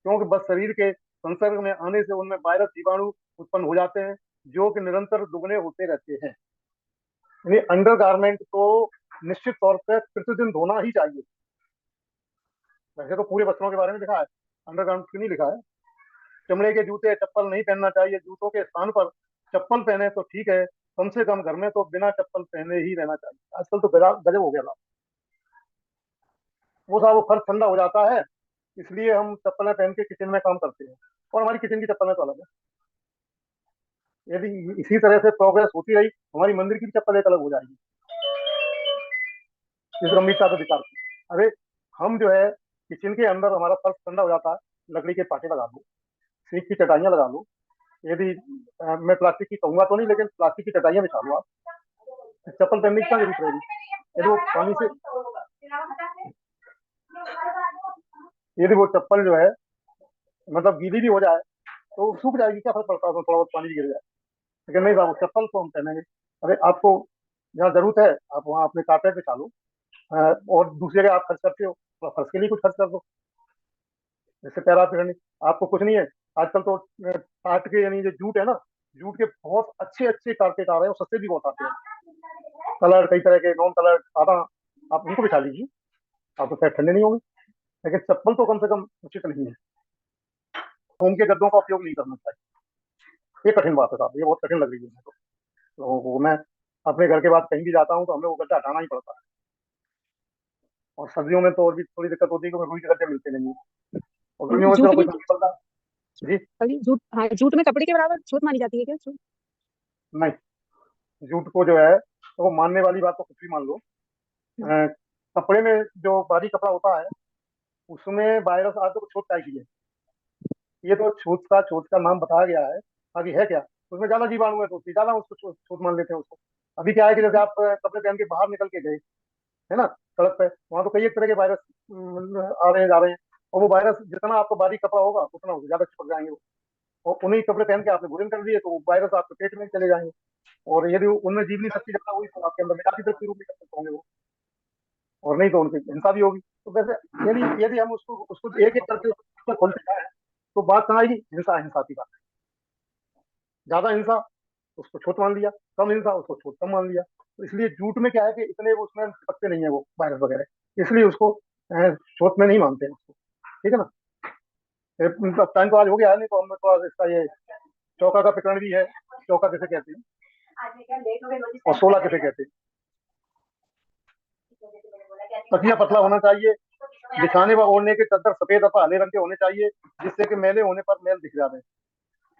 क्योंकि बस शरीर के संसर्ग में आने से उनमें वायरस जीवाणु उत्पन्न हो जाते हैं, जो कि निरंतर दुगने होते रहते हैं। यानी अंडर गारमेंट को निश्चित तौर पर प्रतिदिन धोना ही चाहिए। वैसे तो पूरे वस्त्रों के बारे में लिखा है, अंडर गारमेंट क्यों नहीं लिखा है। चमड़े के जूते चप्पल नहीं पहनना चाहिए, जूतों के स्थान पर चप्पल पहने तो ठीक है, कम से कम घर में तो बिना चप्पल पहने ही रहना चाहिए। आजकल तो गजब हो गया ना, वो साहब वो फर्श ठंडा हो जाता है, इसलिए हम चप्पलें पहन के किचन में काम करते हैं, और हमारी किचन की चप्पलें तो अलग है। यदि इसी तरह से प्रोग्रेस होती रही, हमारी मंदिर की भी चप्पल एक अलग हो जाएगी, इस गंभीरता को विचार की। अरे हम जो है किचन के अंदर हमारा फर्श ठंडा हो जाता है, लकड़ी के पाटे लगा लो, सीख की चटाइयां लगा लो। यदि मैं प्लास्टिक की कहूंगा तो नहीं, लेकिन प्लास्टिक की चटाइयां बिछा लो आप, चप्पल पहनने की क्या जरूरत रहेगी। यदि वो पानी से, यदि वो चप्पल जो है मतलब गीली भी हो जाए तो सूख जाएगी, क्या फर्क पड़ता है, उसमें थोड़ा बहुत पानी भी गिर जाए। लेकिन नहीं साहब, चप्पल को हम पहनेंगे। अरे आपको जहाँ जरूरत है आप वहाँ अपने कारपेट बिछा लो, और दूसरी जगह आप खर्च करते हो तो फर्श के लिए कुछ खर्च कर दो, जैसे पैर आप फिरने, आपको कुछ नहीं है। आजकल तो काट के, यानी जो जूट है ना, जूट के बहुत अच्छे अच्छे कारपेट आ रहे हैं, और सस्ते भी बहुत आते हैं, कलर कई तरह के, नॉन कलर सादा, आप उनको बिछा लीजिए, आपको पैर ठंडे नहीं होंगे। लेकिन चप्पल तो कम से कम उचित नहीं है। फोम के गद्दों का उपयोग नहीं करना चाहिए, ये कठिन बात है साहब, ये बहुत कठिन लग रही है मुझे तो मैं अपने घर के बाद कहीं भी जाता हूँ तो हमें वो गद्दा हटाना ही पड़ता है। और सर्दियों में तो और भी थोड़ी दिक्कत होती है, क्योंकि रुई के गद्दे मिलते नहीं है, और गर्मियों में जूट तो भी कोई फर्क नहीं पड़ता। जी। अभी जूट, हाँ, जूट में कपड़े के बराबर जूट मानी जाती है क्या जूट? नहीं, जूट को जो है, तो वो मानने वाली बात तो कुछ भी मान लो। हम्म, अ, कपड़े में जो भारी कपड़ा होता है, उसमें वायरस आज तो छूट टाइप ही है। ये तो छूत का नाम बताया गया है, बाकी है क्या, उसमें ज्यादा जीवाणु है तो उससे ज्यादा उसको छूत छूत मान लेते हैं उसको। अभी क्या है कि जैसे आप कपड़े पहन के बाहर निकल के गए, है ना, सड़क पे, वहां तो कई एक तरह के वायरस आ रहे हैं, जा रहे हैं, और वो वायरस जितना आपका भारी कपड़ा होगा उतना उससे ज्यादा चिपक जाएंगे वो। और उन्हीं कपड़े पहन के आपने भोजन कर लिए तो वो वायरस आपके पेट में चले जाएंगे, और यदि उनमें जीवनी शक्ति ज्यादा हुई तो आपके अंदर मिटाती दृष्टि रूप में कर सकते होंगे वो, और नहीं तो उनकी हिंसा भी होगी। तो वैसे यदि यदि हम उसको उसको एक एक करके उसको खोलते जाए, तो बात कहाँ आएगी, हिंसा हिंसा की बात। ज्यादा हिंसा, उसको छोट मान लिया, कम हिंसा, उसको छोट कम मान लिया। तो इसलिए जूट में क्या है कि इतने वो उसमें पकते नहीं है वो वायरस वगैरह, इसलिए उसको छोट में नहीं मानते हैं उसको। ठीक है ना। अब टाइम तो आज हो गया है, नहीं तो हम थोड़ा इसका ये चौका का प्रकरण भी है, चौका किसे कहते हैं और 16 किसे कहते हैं। तकिया पतला होना चाहिए, बिछाने व ओढ़ने के चादर सफेद अथवा हरे रंग के होने चाहिए, जिससे कि मैले होने पर मैल दिख जावे।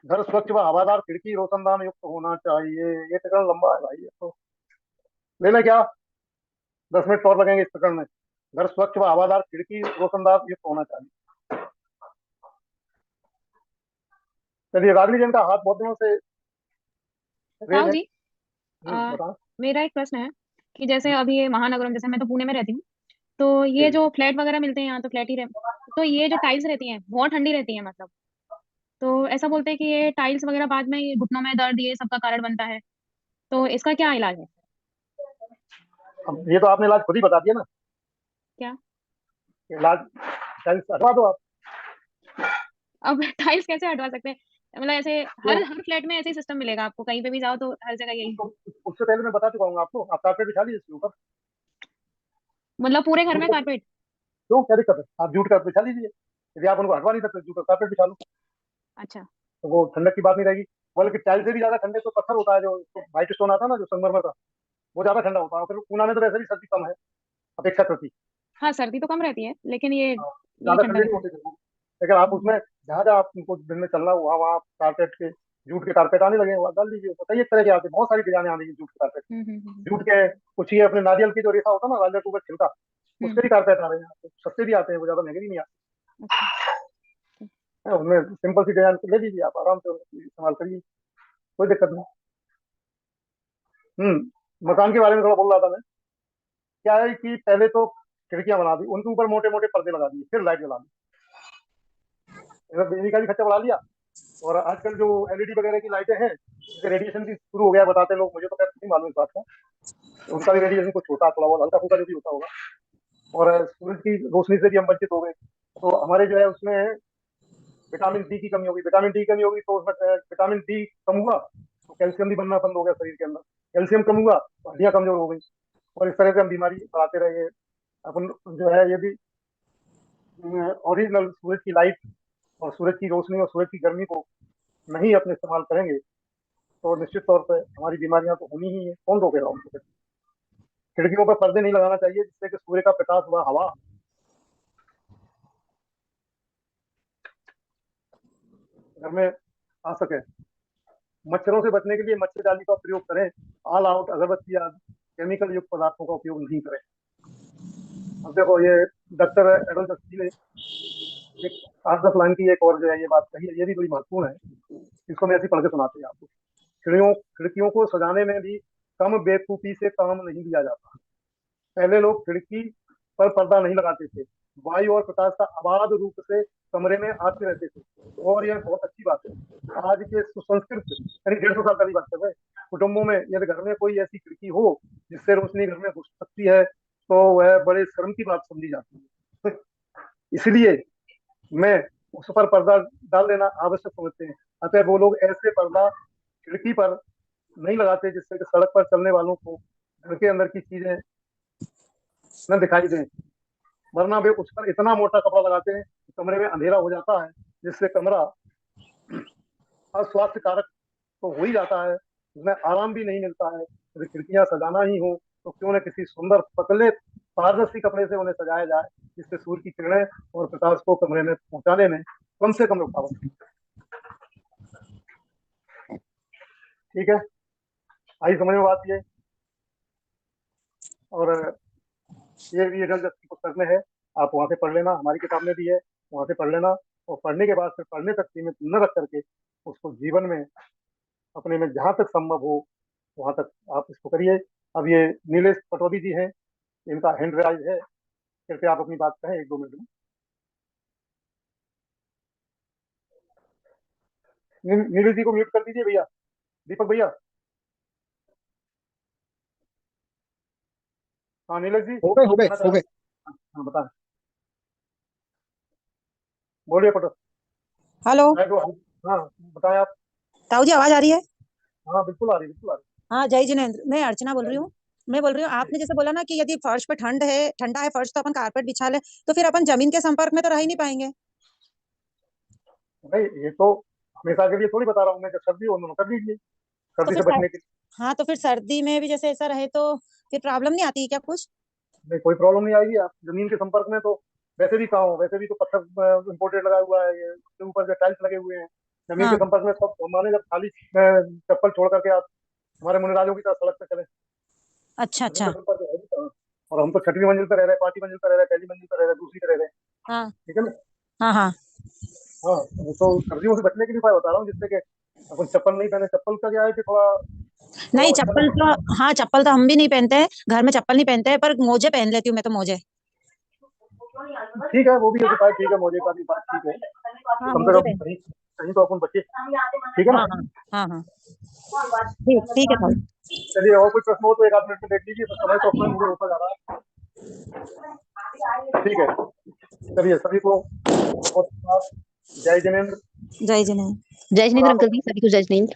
घर स्वच्छ व हवादार, खिड़की रोशनदान युक्त होना चाहिए। ये प्रकरण लंबा है भाई, ये तो लेना क्या, 10 मिनट और लगेंगे इस प्रकरण में। घर स्वच्छ व हवादार, खिड़की रोशनदान युक्त होना चाहिए। चलिए, रागिनी जैन का हाथ बहुत दिनों से रेज साहु है। जी, बताओ। मेरा एक प्रश्न है कि जैसे अभी ये महानगरों में, जैसे मैं तो पुणे में रहती हूँ, तो ये जी। जो फ्लैट वगैरह मिलते हैं यहाँ, तो फ्लैट ही रहे, तो ये जो टाइल्स रहती हैं बहुत ठंडी रहती हैं मतलब, तो ऐसा बोलते हैं कि ये टाइल्स वगैरह बाद में ये घुटनों में दर्द ये सबका कारण बनता है, तो इसका क्या इलाज है? अब ये तो आपने इलाज खुद ही बता दिया ना। क्या? इलाज टाइल्स हटवा दो आप। अब टाइल्स कैसे हटवा सकते हैं? मतलब ऐसे क्यों? हर हर फ्लैट में ऐसे ही सिस्टम मिलेगा आपको, कहीं पे भी जाओ तो हर जगह यही, उससे पहले मैं बता चुका हूँ आपको, आप कारपेट बिछा लीजिए इसके ऊपर। मतलब पूरे घर जूट में का, कारपेट? क्यों, क्या दिक्कत है, आप जूट का बिछा लीजिए। यदि आप उनको हटवा नहीं सकते, जूट का कारपेट बिछा लो, अच्छा। तो वो ठंडक की बात नहीं रहेगी। बल्कि टाइल से भी ज्यादा ठंडे तो पत्थर होता है, जो व्हाइट स्टोन आता है ना, जो संगमरमर का, वो ज्यादा ठंडा होता है। और फिर पूना में तो वैसे भी सर्दी कम है अपेक्षा करती। हाँ, सर्दी तो कम रहती है, लेकिन ये ज्यादा ठंडा ठंडे नहीं रहता है। होते थे वो। लेकिन आप हम्म, उसमें जहाँ जहाँ आपको दिन में चलना हुआ, वहाँ आप कारपेट के, जूट के कारपेट आने लगे, वहाँ डाल दीजिए। तो कई एक तरह के आते हैं, बहुत सारी डिजाइने आने लगी जूट के कारपेट। जूट के कुछ ये अपने नारियल की जो रेशा होता है ना, नारियल के ऊपर छिलका, हम्म, उसके भी कारपेट आ रहे हैं, तो सस्ते भी आते हैं, वो ज्यादा महंगे भी नहीं आते अच्छा। हैं। उनमें सिंपल सी डिजाइन ले लीजिए, आप आराम से इस्तेमाल करिए, कोई दिक्कत नहीं। मकान के बारे में थोड़ा बोल रहा था मैं। क्या है कि पहले तो खिड़कियां बना दी, उनके ऊपर मोटे मोटे पर्दे लगा दिए, फिर लाइट जला दी, बिजली का भी खर्चा बढ़ा लिया। और आजकल जो एलईडी वगैरह की लाइटें हैं, जैसे रेडिएशन भी शुरू हो गया बताते हैं लोग, मुझे तो खैर नहीं मालूम इस बात का, उनका भी रेडिएशन कुछ होता है, थोड़ा बहुत हल्का फुल्का जो भी होता होगा। और सूरज की रोशनी से भी हम वंचित हो गए, तो हमारे जो है उसमें विटामिन डी की कमी होगी। विटामिन डी की कमी होगी तो उसमें विटामिन डी कम हुआ तो कैल्शियम भी बनना बंद हो गया शरीर के अंदर। कैल्शियम कम हुआ तो हड्डियां कमजोर हो गई, और इस तरह से हम बीमारी बढ़ाते रहे। अपन जो है यदि ओरिजिनल सूरज की लाइट और सूरज की रोशनी और सूरज की गर्मी को नहीं अपने इस्तेमाल करेंगे, तो निश्चित तौर पर हमारी बीमारियां तो होनी ही है, कौन रोकेगा उनको। खिड़कियों पर पर्दे नहीं लगाना चाहिए, जिससे कि सूर्य का प्रकाश व हवा घर में आ सके। मच्छरों से बचने के लिए मच्छरदानी का प्रयोग करें, ऑल आउट अगरबत्ती या केमिकल युक्त पदार्थों का उपयोग नहीं करें। अब देखो, ये डॉक्टर एडल जस्टी ने एक 8-10 लाइन की एक और जो है ये बात कही है, ये भी बड़ी महत्वपूर्ण है, इसको मैं ऐसी पढ़ के सुनाते हैं आपको। खिड़कियों खिड़कियों को सजाने में भी कम बेवकूफी से काम नहीं लिया जाता। पहले लोग खिड़की पर पर्दा नहीं लगाते थे, वायु और प्रकाश का अबाध रूप से कमरे में आते रहते थे। और यह बहुत अच्छी बात है, आज के सुसंस्कृत यानी 150 साल पहली बात कर रहे हैं, कुटुंबों में यदि घर में कोई ऐसी खिड़की हो जिससे रोशनी घर में घुस सकती है, तो वह बड़े शर्म की बात समझी जाती है। इसलिए मैं उस पर पर्दा डाल देना आवश्यक समझते हैं। अतः वो लोग ऐसे पर्दा खिड़की पर नहीं लगाते जिससे कि सड़क पर चलने वालों को घर के अंदर की चीजें न दिखाई दें, वरना वे उस पर इतना मोटा कपड़ा लगाते हैं कि कमरे में अंधेरा हो जाता है, जिससे कमरा अस्वास्थ्य कारक तो हो ही जाता है, उसमें आराम भी नहीं मिलता है। यदि खिड़कियां सजाना ही हो तो क्यों न किसी सुंदर पतले पारदर्शी कपड़े से उन्हें सजाया जाए, जिससे सूर्य की किरणें और प्रकाश को कमरे में पहुंचाने में कम से कम रुकावट हो। ठीक है, आई समझ में बात ये। और ये जल की पुस्तक में है, आप वहां से पढ़ लेना, हमारी किताब में भी है, वहां से पढ़ लेना। और पढ़ने के बाद फिर पढ़ने तक सीमित न रख करके उसको जीवन में अपने में जहां तक संभव हो वहां तक आप इसको करिए। अब ये नीलेश पटौदी जी हैं, इनका हैंड राइज है, कृपया आप अपनी बात कहें 1-2 मिनट में। नीलेश जी को म्यूट कर दीजिए भैया, दीपक भैया। हाँ नीलेश जी, हो गए हो गए कहना हो चाह- गए। हाँ बताएं, बोलिए पटौदी। हेलो हाँ बताएं आप। ताऊ जी, आवाज आ रही है? हाँ बिल्कुल आ रही, बिल्कुल आ रही। हाँ, जय जिनेन्द्र। मैं अर्चना बोल रही हूँ। मैं बोल रही हूँ, आपने जैसे बोला ना कि यदि फर्श पे ठंडा है फर्श, तो अपन कारपेट बिछा ले, तो फिर अपन जमीन के संपर्क में तो रह ही नहीं पाएंगे। नहीं ये तो हमेशा के लिए थोड़ी बता रहा हूँ मैं, जब सर्दी हो तो कर लीजिए, तो सर्दी फिर से बचने के लिए। हाँ, तो फिर सर्दी में भी जैसे ऐसा रहे तो फिर प्रॉब्लम नहीं आती है क्या कुछ? नहीं कोई प्रॉब्लम नहीं आएगी। आप जमीन के संपर्क में तो वैसे भी कहाँ हो, वैसे भी तो पत्थर इम्पोर्टेड लगा हुआ है, ये उसके ऊपर जो टाइल्स लगे हुए हैं, जमीन के हाँ, संपर्क में सब माने, जब खाली चप्पल छोड़ करके आप हमारे मुनिराजों की तरह सड़क पे चले, अच्छा जमीन के अच्छा। संपर्क में है ही कहाँ। और हम तो 6वीं मंजिल पे रह रहे हैं, 5वीं मंजिल पे रह रहे हैं, पहली मंजिल पे रह रहे हैं, दूसरी पे रह रहे हैं। हाँ ठीक है ना। हाँ हाँ। हाँ वो तो सर्दियों से बचने के लिए उपाय बता रहा हूँ, जिससे कि अपन चप्पल नहीं पहने। चप्पल का क्या है कि थोड़ा थोड़ा नहीं, अच्छा चप्पल लगता है। तो हाँ, चप्पल तो हम भी नहीं पहनते हैं, घर में चप्पल नहीं पहनते हैं, पर मोजे पहन लेती हूँ मैं तो, मोजे। ठीक है, वो भी एक उपाय ठीक है, मोजे का भी उपाय ठीक है, हाँ, कम से मोजे कम पहन। कहीं कहीं तो अपन बचे। ठीक है हाँ ना। हाँ हाँ हाँ। ठीक ठीक है ताऊ। चलिए, और कोई प्रश्न हो तो 1-8 मिनट में देख लीजिए, तो समय तो अपना मुझे होता जा रहा है। ठीक है, चलिए सभी को बहुत धन्यवाद। जय जिनेन्द्र। जय जिनेन्द्र। जय और जिनेन्द्र आप अंकल जी, सभी को जय जिनेन्द्र।